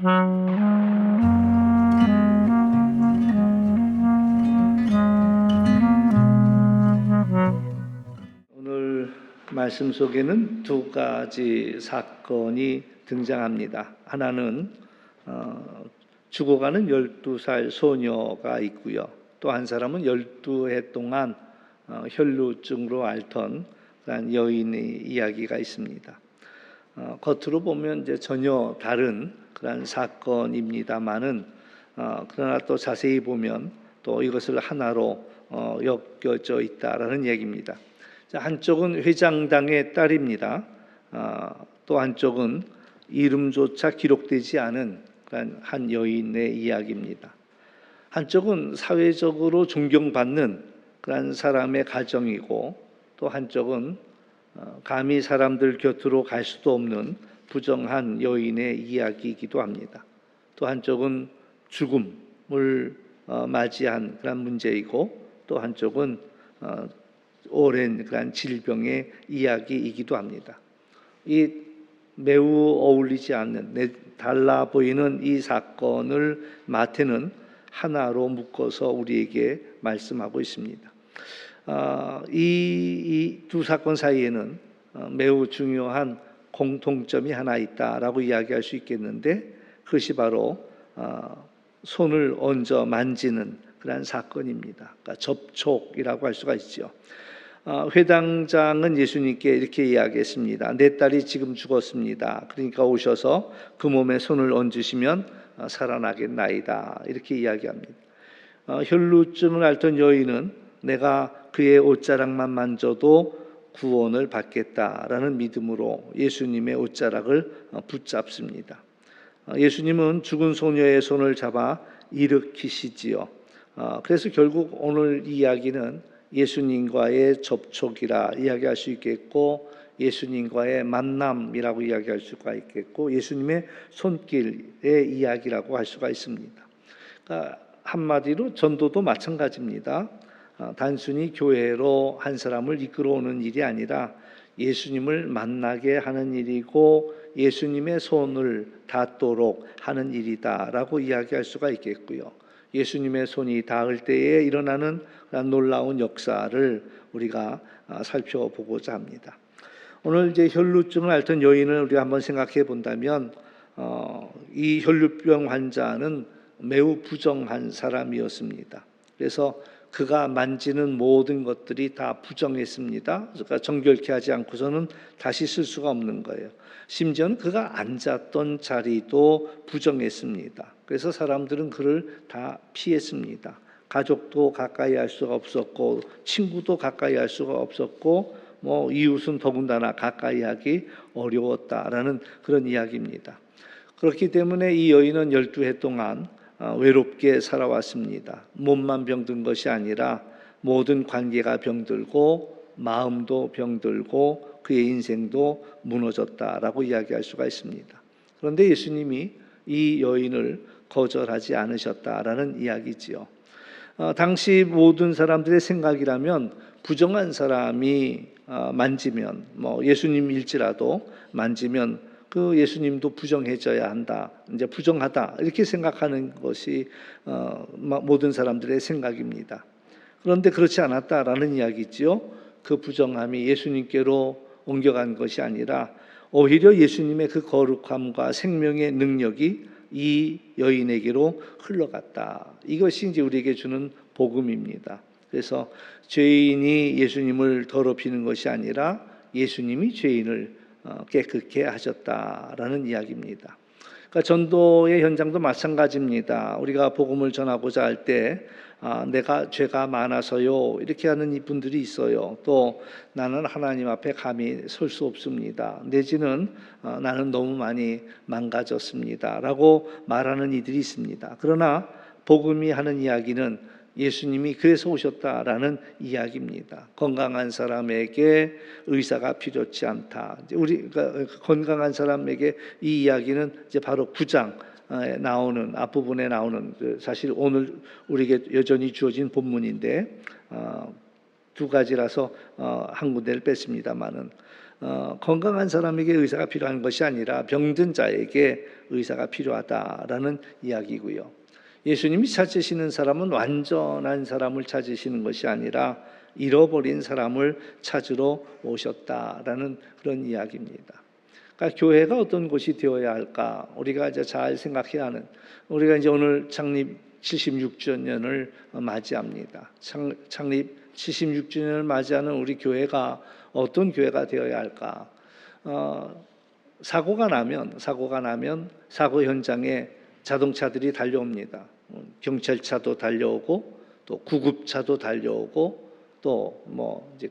오늘 말씀 속에는 두 가지 사건이 등장합니다. 하나는 죽어가는 12살 소녀가 있고요. 또 한 사람은 12해 동안 혈루증으로 앓던 그런 여인의 이야기가 있습니다. 겉으로 보면 이제 전혀 다른 그런 사건입니다만은 그러나 또 자세히 보면 또 이것을 하나로 엮여져 있다라는 얘기입니다. 한쪽은 회장당의 딸입니다. 또 한쪽은 이름조차 기록되지 않은 그런 한 여인의 이야기입니다. 한쪽은 사회적으로 존경받는 그런 사람의 가정이고, 또 한쪽은 감히 사람들 곁으로 갈 수도 없는 부정한 여인의 이야기이기도 합니다. 또 한쪽은 죽음을 맞이한 그런 문제이고, 또 한쪽은 오랜 그런 질병의 이야기이기도 합니다. 이 매우 어울리지 않는, 달라 보이는 이 사건을 마태는 하나로 묶어서 우리에게 말씀하고 있습니다. 이 두 사건 사이에는 매우 중요한 공통점이 하나 있다라고 이야기할 수 있겠는데, 그것이 바로 손을 얹어 만지는 그런 사건입니다. 그러니까 접촉이라고 할 수가 있죠. 회당장은 예수님께 이렇게 이야기했습니다. 내 딸이 지금 죽었습니다. 그러니까 오셔서 그 몸에 손을 얹으시면 살아나겠나이다. 이렇게 이야기합니다. 혈루증을 앓던 여인은 내가 그의 옷자락만 만져도 구원을 받겠다라는 믿음으로 예수님의 옷자락을 붙잡습니다. 예수님은 죽은 소녀의 손을 잡아 일으키시지요. 그래서 결국 오늘 이야기는 예수님과의 접촉이라 이야기할 수 있겠고, 예수님과의 만남이라고 이야기할 수가 있겠고, 예수님의 손길의 이야기라고 할 수가 있습니다. 그러니까 한마디로 전도도 마찬가지입니다. 단순히 교회로 한 사람을 이끌어오는 일이 아니라 예수님을 만나게 하는 일이고, 예수님의 손을 닿도록 하는 일이다라고 이야기할 수가 있겠고요. 예수님의 손이 닿을 때에 일어나는 놀라운 역사를 우리가 살펴보고자 합니다. 오늘 이제 혈루증을 앓던 여인을 우리가 한번 생각해 본다면, 이 혈루병 환자는 매우 부정한 사람이었습니다. 그래서 그가 만지는 모든 것들이 다 부정했습니다. 그러니까 정결케 하지 않고서는 다시 쓸 수가 없는 거예요. 심지어는 그가 앉았던 자리도 부정했습니다. 그래서 사람들은 그를 다 피했습니다. 가족도 가까이 할 수가 없었고, 친구도 가까이 할 수가 없었고, 이웃은 더군다나 가까이 하기 어려웠다라는 그런 이야기입니다. 그렇기 때문에 이 여인은 12해 동안 외롭게 살아왔습니다. 몸만 병든 것이 아니라 모든 관계가 병들고 마음도 병들고 그의 인생도 무너졌다라고 이야기할 수가 있습니다. 그런데 예수님이 이 여인을 거절하지 않으셨다라는 이야기지요. 당시 모든 사람들의 생각이라면 부정한 사람이 만지면, 예수님일지라도 만지면 그 예수님도 부정해져야 한다, 이제 부정하다, 이렇게 생각하는 것이 모든 사람들의 생각입니다. 그런데 그렇지 않았다라는 이야기지요. 그 부정함이 예수님께로 옮겨간 것이 아니라 오히려 예수님의 그 거룩함과 생명의 능력이 이 여인에게로 흘러갔다. 이것이 이제 우리에게 주는 복음입니다. 그래서 죄인이 예수님을 더럽히는 것이 아니라 예수님이 죄인을 깨끗게 하셨다라는 이야기입니다. 그러니까 전도의 현장도 마찬가지입니다. 우리가 복음을 전하고자 할 때 내가 죄가 많아서요, 이렇게 하는 분들이 있어요. 또 나는 하나님 앞에 감히 설 수 없습니다. 내지는 나는 너무 많이 망가졌습니다 라고 말하는 이들이 있습니다. 그러나 복음이 하는 이야기는 예수님이 그래서 오셨다라는 이야기입니다. 건강한 사람에게 의사가 필요치 않다. 우리가 건강한 사람에게 이 이야기는 이제 바로 9장 나오는 앞부분에 나오는, 사실 오늘 우리에게 여전히 주어진 본문인데 두 가지라서 한 군데를 뺐습니다만은, 건강한 사람에게 의사가 필요한 것이 아니라 병든 자에게 의사가 필요하다라는 이야기고요. 예수님이 찾으시는 사람은 완전한 사람을 찾으시는 것이 아니라 잃어버린 사람을 찾으러 오셨다라는 그런 이야기입니다. 그러니까 교회가 어떤 곳이 되어야 할까? 우리가 이제 잘 생각해야 하는, 우리가 이제 오늘 창립 76주년을 맞이합니다. 창립 76주년을 맞이하는 우리 교회가 어떤 교회가 되어야 할까? 사고가 나면 사고 현장에 자동차들이 달려옵니다. 경찰차도 달려오고 또 구급차도 달려오고 또 뭐 이제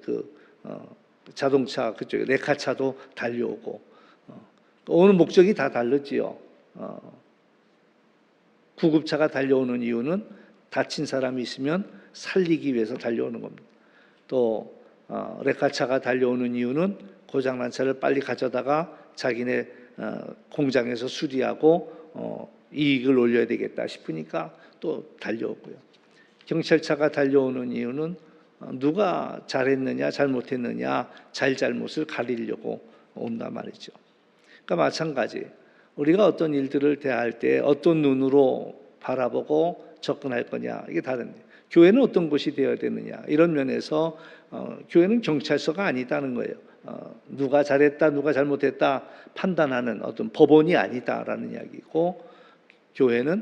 자동차 그쪽에 레카차도 달려오고 오는 목적이 다 다르지요. 구급차가 달려오는 이유는 다친 사람이 있으면 살리기 위해서 달려오는 겁니다. 또 레카차가 달려오는 이유는 고장난 차를 빨리 가져다가 자기네 공장에서 수리하고 이익을 올려야 되겠다 싶으니까 또 달려오고요. 경찰차가 달려오는 이유는 누가 잘했느냐 잘못했느냐 잘잘못을 가리려고 온단 말이죠. 그러니까 마찬가지 우리가 어떤 일들을 대할 때 어떤 눈으로 바라보고 접근할 거냐 이게 다른 교회는 어떤 곳이 되어야 되느냐 이런 면에서 교회는 경찰서가 아니다는 거예요. 누가 잘했다 누가 잘못했다 판단하는 어떤 법원이 아니다라는 이야기고 교회는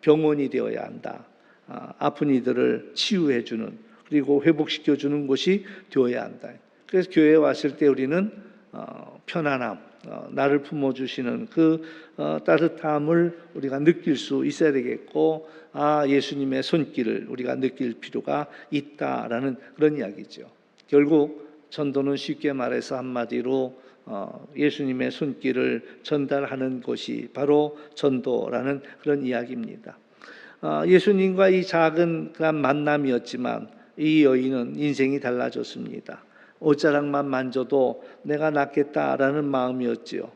병원이 되어야 한다. 아픈 이들을 치유해 주는 그리고 회복시켜 주는 곳이 되어야 한다. 그래서 교회에 왔을 때 우리는 편안함, 나를 품어주시는 그 따뜻함을 우리가 느낄 수 있어야 되겠고 예수님의 손길을 우리가 느낄 필요가 있다라는 그런 이야기죠. 결국 전도는 쉽게 말해서 한마디로 예수님의 손길을 전달하는 곳이 바로 전도라는 그런 이야기입니다. 예수님과 이 작은 그런 만남이었지만 이 여인은 인생이 달라졌습니다. 옷자락만 만져도 내가 낫겠다라는 마음이었지요.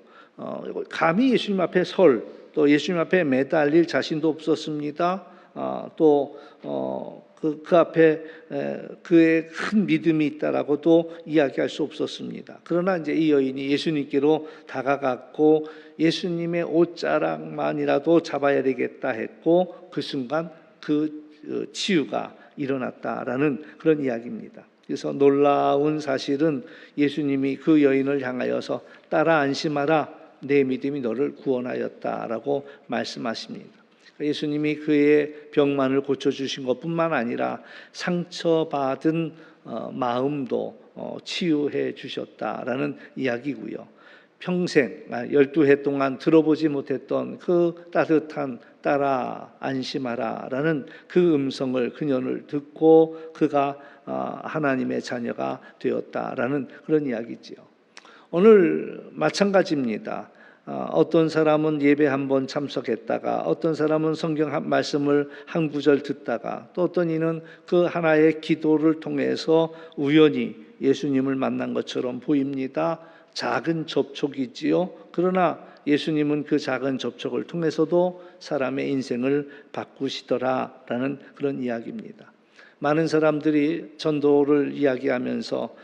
감히 예수님 앞에 또 예수님 앞에 매달릴 자신도 없었습니다. 그 앞에 그의 큰 믿음이 있다라고도 이야기할 수 없었습니다. 그러나 이제 이 여인이 예수님께로 다가갔고 예수님의 옷자락만이라도 잡아야 되겠다 했고 그 순간 그 치유가 일어났다라는 그런 이야기입니다. 그래서 놀라운 사실은 예수님이 그 여인을 향하여서 따라 안심하라 내 믿음이 너를 구원하였다라고 말씀하십니다. 예수님이 그의 병만을 고쳐주신 것뿐만 아니라 상처받은 마음도 치유해 주셨다라는 이야기고요. 평생 12해 동안 들어보지 못했던 그 따뜻한 따라 안심하라라는 그 음성을 그녀를 듣고 그가 하나님의 자녀가 되었다라는 그런 이야기지요. 오늘 마찬가지입니다. 어떤 사람은 예배 한번 참석했다가 어떤 사람은 성경 말씀을 한 구절 듣다가 또 어떤 이는 그 하나의 기도를 통해서 우연히 예수님을 만난 것처럼 보입니다. 작은 접촉이지요. 그러나 예수님은 그 작은 접촉을 통해서도 사람의 인생을 바꾸시더라라는 그런 이야기입니다. 많은 사람들이 전도를 이야기하면서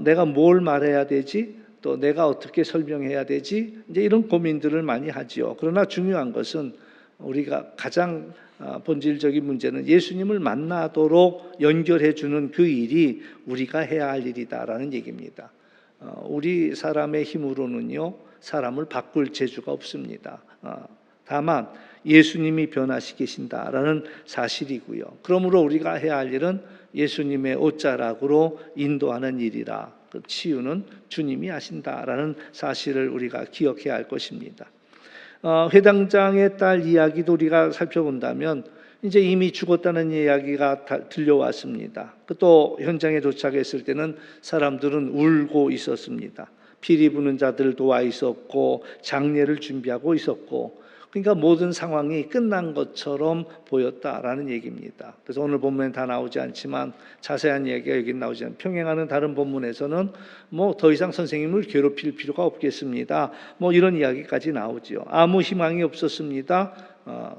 내가 뭘 말해야 되지? 또 내가 어떻게 설명해야 되지? 이제 이런 고민들을 많이 하지요. 그러나 중요한 것은 우리가 가장 본질적인 문제는 예수님을 만나도록 연결해 주는 그 일이 우리가 해야 할 일이다라는 얘기입니다. 우리 사람의 힘으로는요 사람을 바꿀 재주가 없습니다. 다만 예수님이 변화시키신다라는 사실이고요. 그러므로 우리가 해야 할 일은 예수님의 옷자락으로 인도하는 일이라 그 치유는 주님이 하신다라는 사실을 우리가 기억해야 할 것입니다. 회당장의 딸 이야기도 우리가 살펴본다면 이제 이미 죽었다는 이야기가 들려왔습니다. 또 현장에 도착했을 때는 사람들은 울고 있었습니다. 피리 부는 자들도 와 있었고 장례를 준비하고 있었고 그러니까 모든 상황이 끝난 것처럼 보였다라는 얘기입니다. 그래서 오늘 본문에 다 나오지 않지만 자세한 이야기가 여기 나오지 않아요. 평행하는 다른 본문에서는 더 이상 선생님을 괴롭힐 필요가 없겠습니다. 이런 이야기까지 나오죠. 아무 희망이 없었습니다.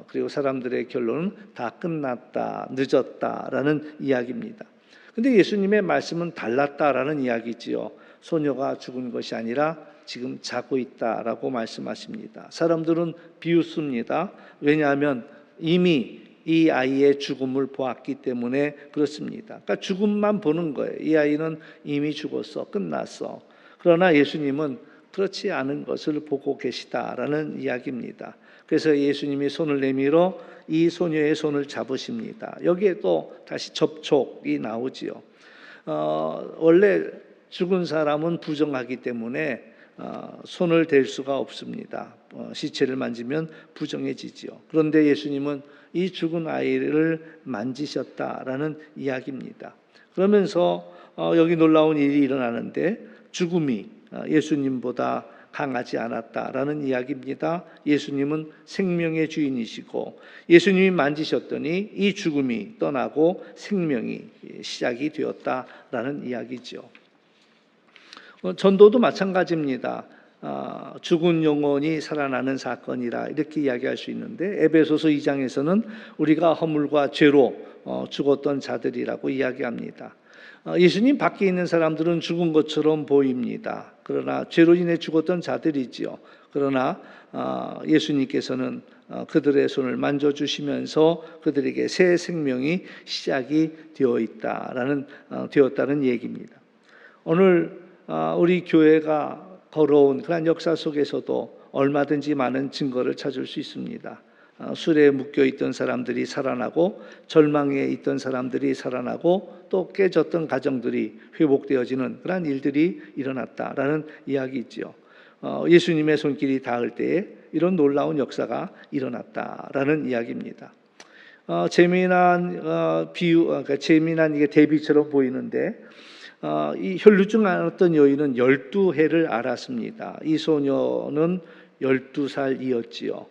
그리고 사람들의 결론은 다 끝났다, 늦었다라는 이야기입니다. 근데 예수님의 말씀은 달랐다라는 이야기지요. 소녀가 죽은 것이 아니라 지금 자고 있다라고 말씀하십니다. 사람들은 비웃습니다. 왜냐하면 이미 이 아이의 죽음을 보았기 때문에 그렇습니다. 그러니까 죽음만 보는 거예요. 이 아이는 이미 죽었어, 끝났어. 그러나 예수님은 그렇지 않은 것을 보고 계시다라는 이야기입니다. 그래서 예수님이 손을 내밀어 이 소녀의 손을 잡으십니다. 여기에 또 다시 접촉이 나오지요. 원래 죽은 사람은 부정하기 때문에 손을 댈 수가 없습니다. 시체를 만지면 부정해지지요. 그런데 예수님은 이 죽은 아이를 만지셨다라는 이야기입니다. 그러면서 여기 놀라운 일이 일어나는데 죽음이 예수님보다 강하지 않았다라는 이야기입니다. 예수님은 생명의 주인이시고 예수님이 만지셨더니 이 죽음이 떠나고 생명이 시작이 되었다라는 이야기죠. 전도도 마찬가지입니다. 죽은 영혼이 살아나는 사건이라 이렇게 이야기할 수 있는데 에베소서 2장에서는 우리가 허물과 죄로 죽었던 자들이라고 이야기합니다. 예수님 밖에 있는 사람들은 죽은 것처럼 보입니다. 그러나 죄로 인해 죽었던 자들이지요. 그러나 예수님께서는 그들의 손을 만져주시면서 그들에게 새 생명이 시작이 되었다는 얘기입니다. 오늘 우리 교회가 걸어온 그런 역사 속에서도 얼마든지 많은 증거를 찾을 수 있습니다. 술에 묶여 있던 사람들이 살아나고 절망에 있던 사람들이 살아나고 또 깨졌던 가정들이 회복되어지는 그런 일들이 일어났다라는 이야기이지요. 예수님의 손길이 닿을 때에 이런 놀라운 역사가 일어났다라는 이야기입니다. 재미난 재미난 이게 대비처럼 보이는데 이 혈루증 앓았던 여인은 12해를 앓았습니다. 이 소녀는 12살이었지요.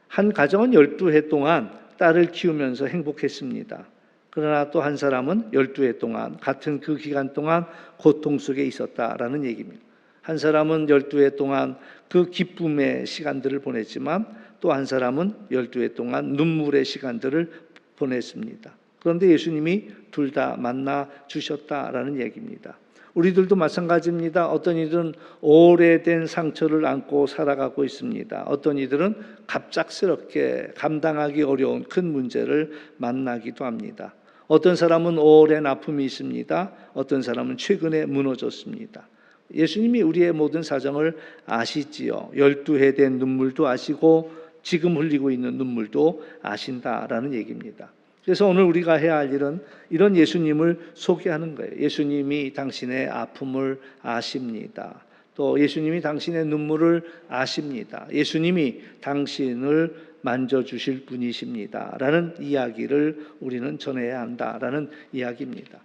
한 가정은 12해 동안 딸을 키우면서 행복했습니다. 그러나 또 한 사람은 12해 동안 같은 그 기간 동안 고통 속에 있었다라는 얘기입니다. 한 사람은 12해 동안 그 기쁨의 시간들을 보냈지만 또 한 사람은 12해 동안 눈물의 시간들을 보냈습니다. 그런데 예수님이 둘 다 만나 주셨다라는 얘기입니다. 우리들도 마찬가지입니다. 어떤 이들은 오래된 상처를 안고 살아가고 있습니다. 어떤 이들은 갑작스럽게 감당하기 어려운 큰 문제를 만나기도 합니다. 어떤 사람은 오랜 아픔이 있습니다. 어떤 사람은 최근에 무너졌습니다. 예수님이 우리의 모든 사정을 아시지요. 12해 된 눈물도 아시고 지금 흘리고 있는 눈물도 아신다라는 얘기입니다. 그래서 오늘 우리가 해야 할 일은 이런 예수님을 소개하는 거예요. 예수님이 당신의 아픔을 아십니다. 또 예수님이 당신의 눈물을 아십니다. 예수님이 당신을 만져주실 분이십니다. 라는 이야기를 우리는 전해야 한다라는 이야기입니다.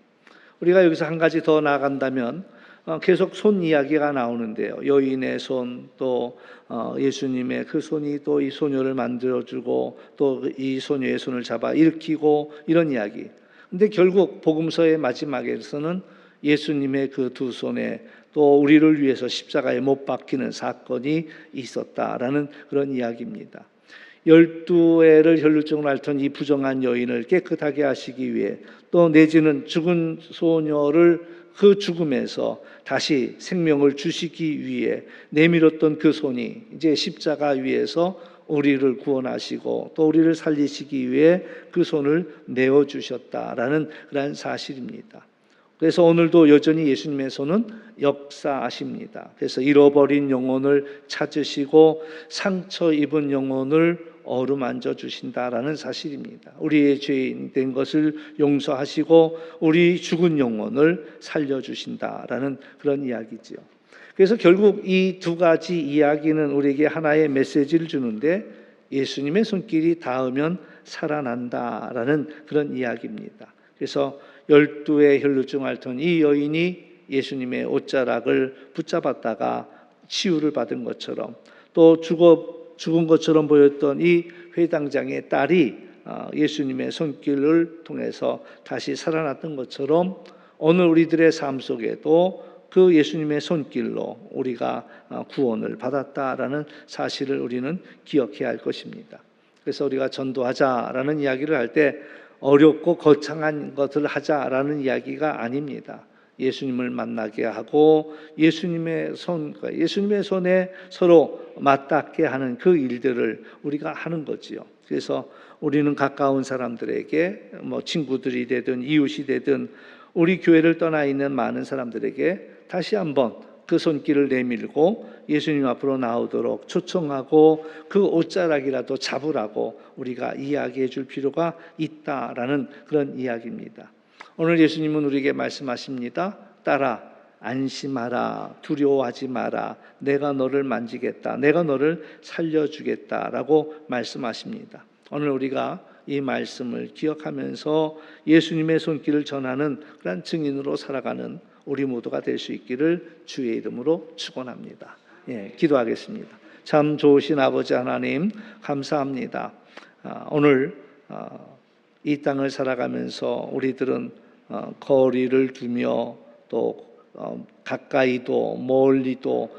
우리가 여기서 한 가지 더 나아간다면 계속 손 이야기가 나오는데요. 여인의 손, 또 예수님의 그 손이 또 이 소녀를 만들어주고 또 이 소녀의 손을 잡아 일으키고 이런 이야기. 근데 결국 복음서의 마지막에서는 예수님의 그 두 손에 또 우리를 위해서 십자가에 못 박히는 사건이 있었다라는 그런 이야기입니다. 12해를 혈루증을 앓던 이 부정한 여인을 깨끗하게 하시기 위해 또 내지는 죽은 소녀를 그 죽음에서 다시 생명을 주시기 위해 내밀었던 그 손이 이제 십자가 위에서 우리를 구원하시고 또 우리를 살리시기 위해 그 손을 내어주셨다라는 그런 사실입니다. 그래서 오늘도 여전히 예수님의 손은 역사하십니다. 그래서 잃어버린 영혼을 찾으시고 상처 입은 영혼을 어루만져 주신다라는 사실입니다. 우리의 죄인 된 것을 용서하시고 우리 죽은 영혼을 살려주신다라는 그런 이야기지요. 그래서 결국 이 두 가지 이야기는 우리에게 하나의 메시지를 주는데 예수님의 손길이 닿으면 살아난다라는 그런 이야기입니다. 그래서 12의 혈루증 앓던 이 여인이 예수님의 옷자락을 붙잡았다가 치유를 받은 것처럼 또 죽은 것처럼 보였던 이 회당장의 딸이 예수님의 손길을 통해서 다시 살아났던 것처럼 오늘 우리들의 삶 속에도 그 예수님의 손길로 우리가 구원을 받았다라는 사실을 우리는 기억해야 할 것입니다. 그래서 우리가 전도하자라는 이야기를 할 때 어렵고 거창한 것을 하자라는 이야기가 아닙니다. 예수님을 만나게 하고 예수님의 손에 서로 맞닿게 하는 그 일들을 우리가 하는 거지요. 그래서 우리는 가까운 사람들에게 친구들이 되든 이웃이 되든 우리 교회를 떠나 있는 많은 사람들에게 다시 한번 그 손길을 내밀고 예수님 앞으로 나오도록 초청하고 그 옷자락이라도 잡으라고 우리가 이야기해 줄 필요가 있다라는 그런 이야기입니다. 오늘 예수님은 우리에게 말씀하십니다. 따라 안심하라, 두려워하지 마라, 내가 너를 만지겠다, 내가 너를 살려주겠다라고 말씀하십니다. 오늘 우리가 이 말씀을 기억하면서 예수님의 손길을 전하는 그런 증인으로 살아가는 우리 모두가 될 수 있기를 주의 이름으로 축원합니다. 기도하겠습니다. 참 좋으신 아버지 하나님 감사합니다. 오늘 이 땅을 살아가면서 우리들은 거리를 두며 또 가까이도 멀리도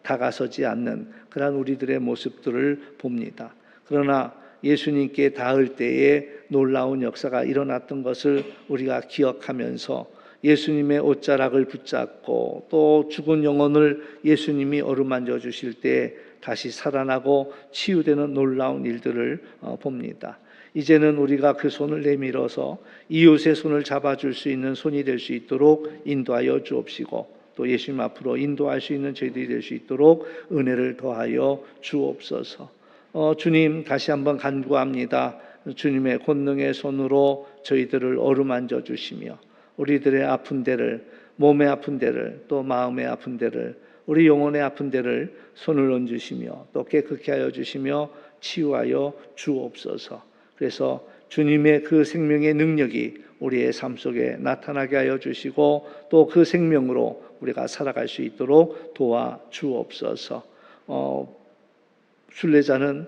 다가서지 않는 그런 우리들의 모습들을 봅니다. 그러나 예수님께 닿을 때에 놀라운 역사가 일어났던 것을 우리가 기억하면서 예수님의 옷자락을 붙잡고 또 죽은 영혼을 예수님이 어루만져 주실 때 다시 살아나고 치유되는 놀라운 일들을 봅니다. 이제는 우리가 그 손을 내밀어서 이웃의 손을 잡아줄 수 있는 손이 될 수 있도록 인도하여 주옵시고 또 예수님 앞으로 인도할 수 있는 저희들이 될 수 있도록 은혜를 더하여 주옵소서. 주님 다시 한번 간구합니다. 주님의 권능의 손으로 저희들을 어루만져 주시며 우리들의 아픈 데를, 몸의 아픈 데를, 또 마음의 아픈 데를, 우리 영혼의 아픈 데를 손을 얹으시며 또 깨끗게 하여 주시며 치유하여 주옵소서. 그래서 주님의 그 생명의 능력이 우리의 삶 속에 나타나게 하여 주시고 또 그 생명으로 우리가 살아갈 수 있도록 도와 주옵소서. 순례자는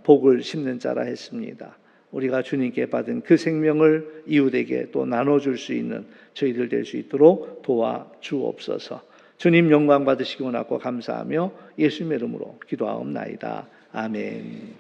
복을 심는 자라 했습니다. 우리가 주님께 받은 그 생명을 이웃에게 또 나눠줄 수 있는 저희들 될 수 있도록 도와 주옵소서. 주님 영광 받으시기 원하고 감사하며 예수님의 이름으로 기도하옵나이다. 아멘.